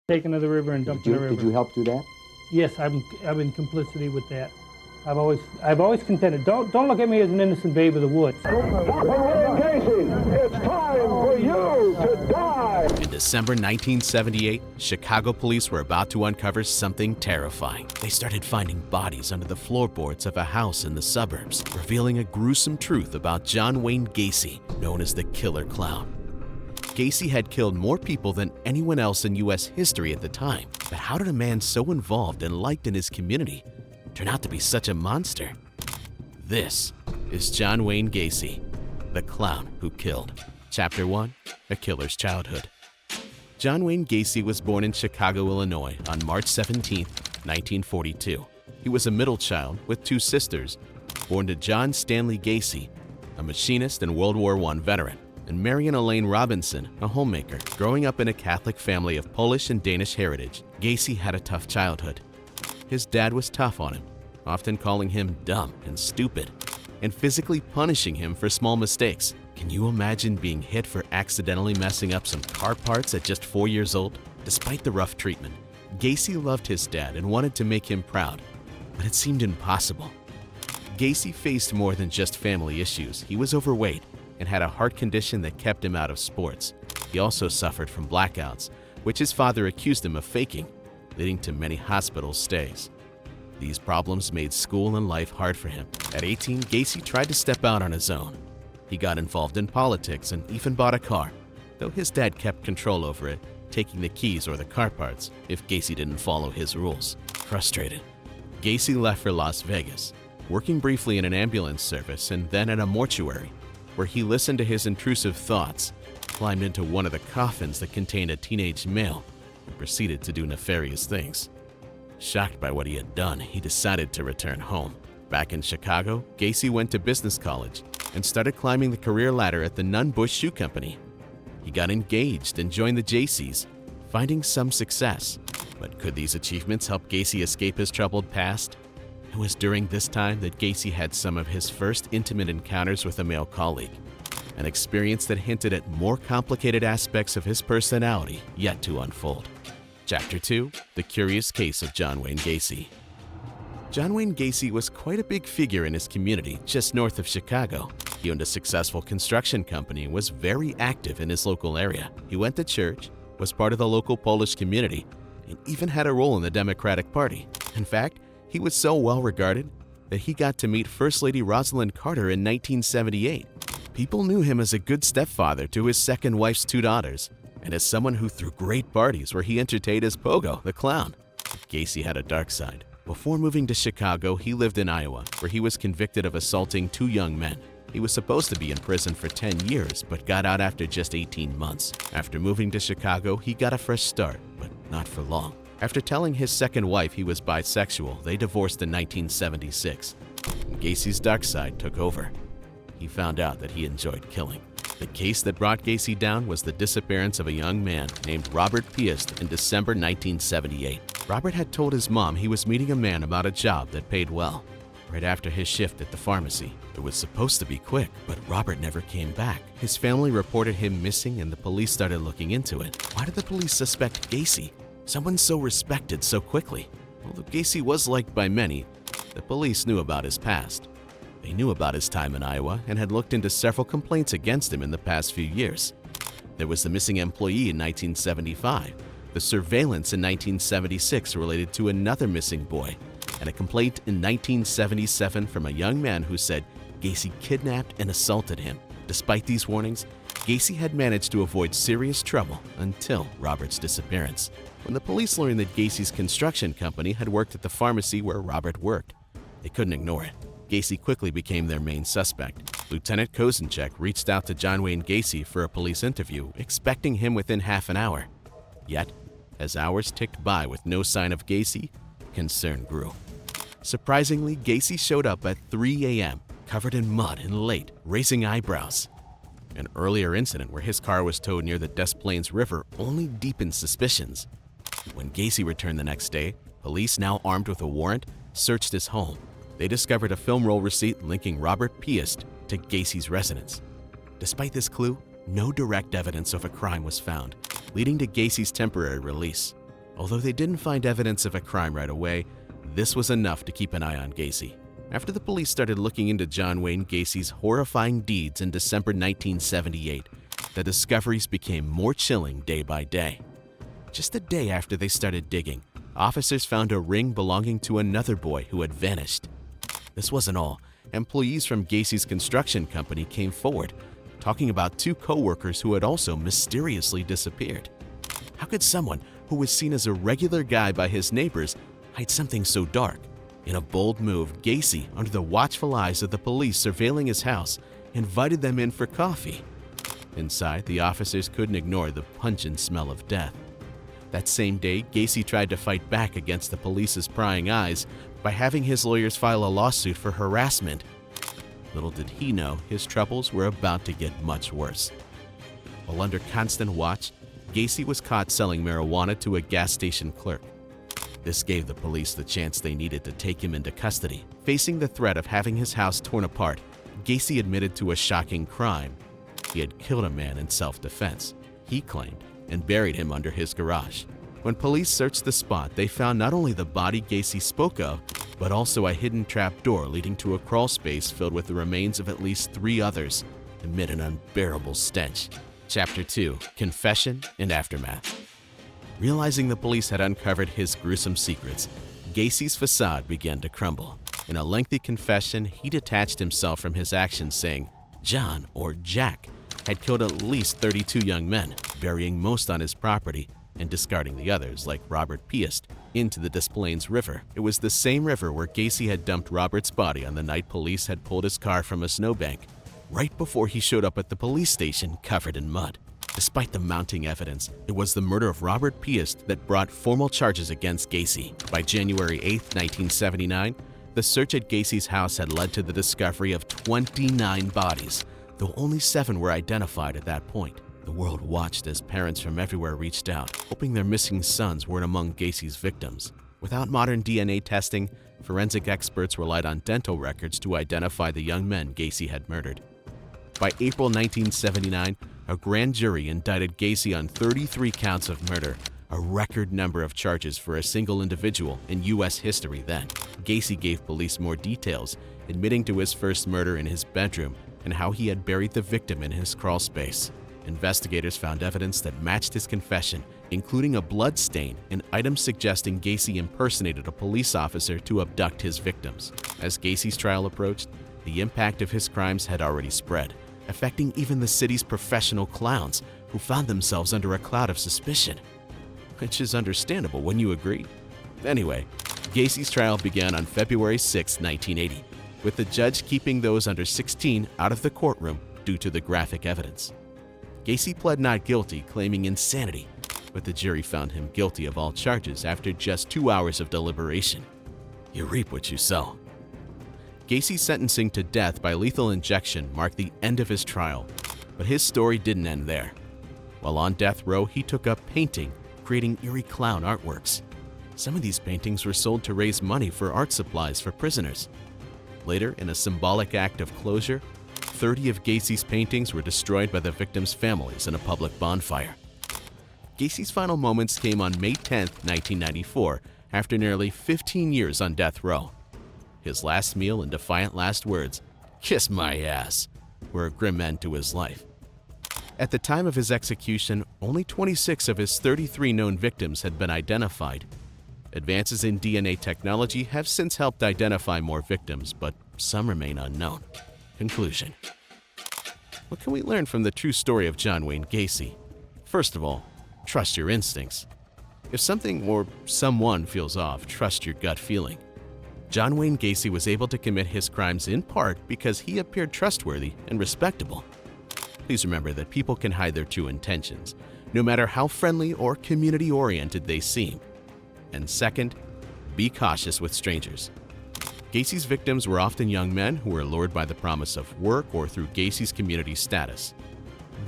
taken to the river and dumped in the river. Did you help do that? Yes, I'm in complicity with that. I've always contended. Don't look at me as an innocent babe of the woods. John Wayne Gacy, it's time for you to die. In December 1978, Chicago police were about to uncover something terrifying. They started finding bodies under the floorboards of a house in the suburbs, revealing a gruesome truth about John Wayne Gacy, known as the Killer Clown. Gacy had killed more people than anyone else in U.S. history at the time. But how did a man so involved and liked in his community turn out to be such a monster? This is John Wayne Gacy, the clown who killed. Chapter 1, A Killer's Childhood. John Wayne Gacy was born in Chicago, Illinois on March 17, 1942. He was a middle child with two sisters, born to John Stanley Gacy, a machinist and World War I veteran, and Marion Elaine Robinson, a homemaker. Growing up in a Catholic family of Polish and Danish heritage, Gacy had a tough childhood. His dad was tough on him, often calling him dumb and stupid, and physically punishing him for small mistakes. Can you imagine being hit for accidentally messing up some car parts at just 4 years old? Despite the rough treatment, Gacy loved his dad and wanted to make him proud, but it seemed impossible. Gacy faced more than just family issues. He was overweight and had a heart condition that kept him out of sports. He also suffered from blackouts, which his father accused him of faking, leading to many hospital stays. These problems made school and life hard for him. At 18, Gacy tried to step out on his own. He got involved in politics and even bought a car, though his dad kept control over it, taking the keys or the car parts if Gacy didn't follow his rules. Frustrated, Gacy left for Las Vegas, working briefly in an ambulance service and then at a mortuary, where he listened to his intrusive thoughts, climbed into one of the coffins that contained a teenage male, and proceeded to do nefarious things. Shocked by what he had done, he decided to return home. Back in Chicago, Gacy went to business college and started climbing the career ladder at the Nunn Bush Shoe Company. He got engaged and joined the Jaycees, finding some success. But could these achievements help Gacy escape his troubled past? It was during this time that Gacy had some of his first intimate encounters with a male colleague, an experience that hinted at more complicated aspects of his personality yet to unfold. Chapter 2, The Curious Case of John Wayne Gacy. John Wayne Gacy was quite a big figure in his community just north of Chicago. He owned a successful construction company and was very active in his local area. He went to church, was part of the local Polish community, and even had a role in the Democratic Party. In fact, he was so well regarded that he got to meet First Lady Rosalind Carter in 1978. People knew him as a good stepfather to his second wife's two daughters, and as someone who threw great parties where he entertained as Pogo the Clown. Gacy had a dark side. Before moving to Chicago, he lived in Iowa, where he was convicted of assaulting two young men. He was supposed to be in prison for 10 years, but got out after just 18 months. After moving to Chicago, he got a fresh start, but not for long. After telling his second wife he was bisexual, they divorced in 1976. Gacy's dark side took over. He found out that he enjoyed killing. The case that brought Gacy down was the disappearance of a young man named Robert Piest in December 1978. Robert had told his mom he was meeting a man about a job that paid well. Right after his shift at the pharmacy, it was supposed to be quick, but Robert never came back. His family reported him missing and the police started looking into it. Why did the police suspect Gacy? Someone so respected so quickly. Although Gacy was liked by many, the police knew about his past. They knew about his time in Iowa and had looked into several complaints against him in the past few years. There was the missing employee in 1975, the surveillance in 1976 related to another missing boy, and a complaint in 1977 from a young man who said Gacy kidnapped and assaulted him. Despite these warnings, Gacy had managed to avoid serious trouble until Robert's disappearance. When the police learned that Gacy's construction company had worked at the pharmacy where Robert worked, they couldn't ignore it. Gacy quickly became their main suspect. Lieutenant Kozenchek reached out to John Wayne Gacy for a police interview, expecting him within half an hour. Yet, as hours ticked by with no sign of Gacy, concern grew. Surprisingly, Gacy showed up at 3 a.m., covered in mud and late, raising eyebrows. An earlier incident where his car was towed near the Des Plaines River only deepened suspicions. When Gacy returned the next day, police, now armed with a warrant, searched his home. They discovered a film roll receipt linking Robert Piest to Gacy's residence. Despite this clue, no direct evidence of a crime was found, leading to Gacy's temporary release. Although they didn't find evidence of a crime right away, this was enough to keep an eye on Gacy. After the police started looking into John Wayne Gacy's horrifying deeds in December 1978, the discoveries became more chilling day by day. Just a day after they started digging, officers found a ring belonging to another boy who had vanished. This wasn't all. Employees from Gacy's construction company came forward, talking about 2 co-workers who had also mysteriously disappeared. How could someone who was seen as a regular guy by his neighbors hide something so dark? In a bold move, Gacy, under the watchful eyes of the police surveilling his house, invited them in for coffee. Inside, the officers couldn't ignore the pungent smell of death. That same day, Gacy tried to fight back against the police's prying eyes by having his lawyers file a lawsuit for harassment. Little did he know his troubles were about to get much worse. While under constant watch, Gacy was caught selling marijuana to a gas station clerk. This gave the police the chance they needed to take him into custody. Facing the threat of having his house torn apart, Gacy admitted to a shocking crime. He had killed a man in self-defense, he claimed, and buried him under his garage. When police searched the spot, they found not only the body Gacy spoke of, but also a hidden trap door leading to a crawl space filled with the remains of at least 3 others, amid an unbearable stench. Chapter 2: Confession and Aftermath. Realizing the police had uncovered his gruesome secrets, Gacy's facade began to crumble. In a lengthy confession, he detached himself from his actions, saying John, or Jack, had killed at least 32 young men, burying most on his property and discarding the others, like Robert Piest, into the Des Plaines River. It was the same river where Gacy had dumped Robert's body on the night police had pulled his car from a snowbank, right before he showed up at the police station covered in mud. Despite the mounting evidence, it was the murder of Robert Piest that brought formal charges against Gacy. By January 8, 1979, the search at Gacy's house had led to the discovery of 29 bodies, though only 7 were identified at that point. The world watched as parents from everywhere reached out, hoping their missing sons weren't among Gacy's victims. Without modern DNA testing, forensic experts relied on dental records to identify the young men Gacy had murdered. By April 1979, a grand jury indicted Gacy on 33 counts of murder, a record number of charges for a single individual in U.S. history then. Gacy gave police more details, admitting to his first murder in his bedroom and how he had buried the victim in his crawl space. Investigators found evidence that matched his confession, including a blood stain and items suggesting Gacy impersonated a police officer to abduct his victims. As Gacy's trial approached, the impact of his crimes had already spread, affecting even the city's professional clowns, who found themselves under a cloud of suspicion. Which is understandable, wouldn't you agree? Anyway, Gacy's trial began on February 6, 1980, with the judge keeping those under 16 out of the courtroom due to the graphic evidence. Gacy pled not guilty, claiming insanity, but the jury found him guilty of all charges after just 2 hours of deliberation. You reap what you sow. Gacy's sentencing to death by lethal injection marked the end of his trial, but his story didn't end there. While on death row, he took up painting, creating eerie clown artworks. Some of these paintings were sold to raise money for art supplies for prisoners. Later, in a symbolic act of closure, 30 of Gacy's paintings were destroyed by the victims' families in a public bonfire. Gacy's final moments came on May 10, 1994, after nearly 15 years on death row. His last meal and defiant last words, "Kiss my ass," were a grim end to his life. At the time of his execution, only 26 of his 33 known victims had been identified. Advances in DNA technology have since helped identify more victims, but some remain unknown. Conclusion. What can we learn from the true story of John Wayne Gacy? First of all, trust your instincts. If something or someone feels off, trust your gut feeling. John Wayne Gacy was able to commit his crimes in part because he appeared trustworthy and respectable. Please remember that people can hide their true intentions, no matter how friendly or community-oriented they seem. And second, be cautious with strangers. Gacy's victims were often young men who were lured by the promise of work or through Gacy's community status.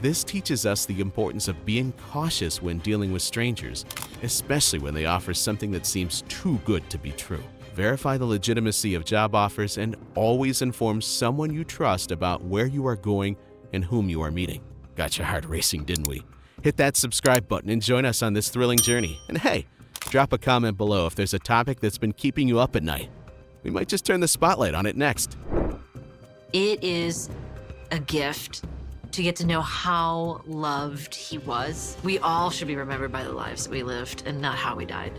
This teaches us the importance of being cautious when dealing with strangers, especially when they offer something that seems too good to be true. Verify the legitimacy of job offers and always inform someone you trust about where you are going and whom you are meeting. Got your heart racing, didn't we? Hit that subscribe button and join us on this thrilling journey. And hey, Drop a comment below if there's a topic that's been keeping you up at night. We might just turn the spotlight on it next. It is a gift to get to know how loved he was. We all should be remembered by the lives that we lived and not how we died.